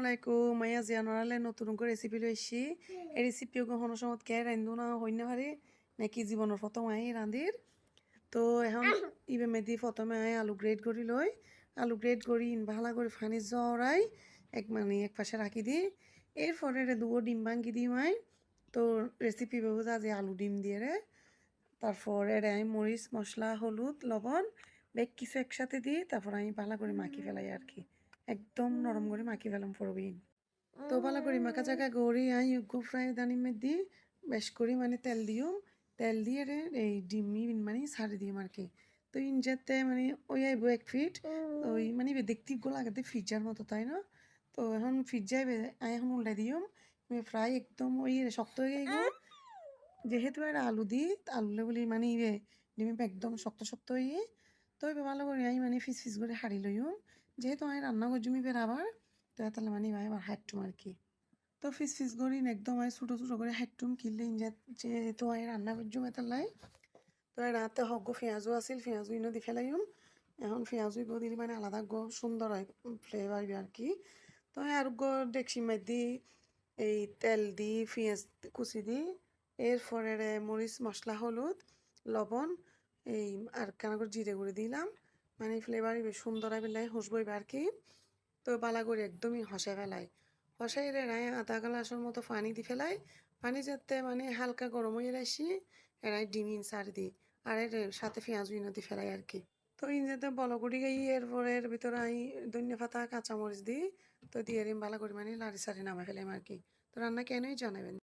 আলাইকুম মাইয়া জিয়ানরালে নতুন করে রেসিপি লইছি এই রেসিপিও কখনো সময় কে রান্ধু না হইনা পারে নাকি জীবনের প্রথম আই রাঁধির তো এখন ইবে মেদি প্রথমে আই আলু গ্রেড করি লই আলু গ্রেড করি ভালো করে ফানি জড়াই এক পাশে রাখি দিই এরপরে দুটো ডিম ভাঙ্গি দিই মাই তো রেসিপি বেবুজা যে আলু ডিম দিয়ে রে তারপর এরে আমি মরিচ মশলা হলুদ লবণ বেগ কিছু একসাথে দিই তারপর আমি ভালো করে মাখি ফেলাই আর কি একদম নরম করে মাখি ফেলাম পড়বিন তো ভালো করে মাখা জায়গা গড়ি আই উগ্গু ফ্রাই দানি মেদি বেশ করি মানে তেল দিয়ে রে এই ডিমি মানে ছাড়ি দিই আর কি তো ইনজাতে মানে ওই আইব 1 ফিট ওই মানে দেখতে গুলো আগে ফিজার মতো তাই না তো এখন ফিজাই আই এখন উল্টে দিও ফ্রাই একদম ওই শক্ত হয়ে গেল যেহেতু এটা আলু দিই আলুলে বলি মানে ডিমি একদম শক্ত শক্ত হয়ে তো এবার ভালো করে আমি মানে ফিস ফিস করে হারি লইও যেহেতু আমি রান্না করছি বের আবার তো তাহলে মানে ভাই আবার হাঁটটুম আর কি তো ফিস ফিস করি একদম আমি ছোটো ছোটো করে হাঁটটুম কিনলে যেহেতু আমি রান্না করছি এতালাই তো রাতে হক পেঁয়াজও আছিল পেঁয়াজও ইনো দি ফেলাইম এখন পেঁয়াজও দিলে মানে আলাদা সুন্দর হয় ফ্লেভার আর কি তো আর ডেকসি মাই দি এই তেল দি পেঁয়াজ কুচি দি এরপরে মরিচ মশলা হলুদ লবণ এই আর কেন করে জিরে গুঁড়ি দিলাম মানে ফ্লেভারই বেশ সুন্দর বেলায় হুসবই আর কি তো বালা করে একদমই হসাই ফেলাই হসাই রে রায় আধা গ্লাসের মতো পানি দি ফেলাই পানি যাতে মানে হালকা গরম হয়ে রাখি এরাই ডিমিন সার দিই আর এর সাথে পেঁয়াজ ইনো দি ফেলাই আর কি তো ইনজাতে বলগুড়ি গাই এরপরে এর ভিতরে আমি ধনিয়া পাতা কাঁচামরিচ দিই তো দিয়ে ভালো করে মানে লাড়ি সারি নামা ফেলাম আর কি তো রান্না কেনই জানাবেন।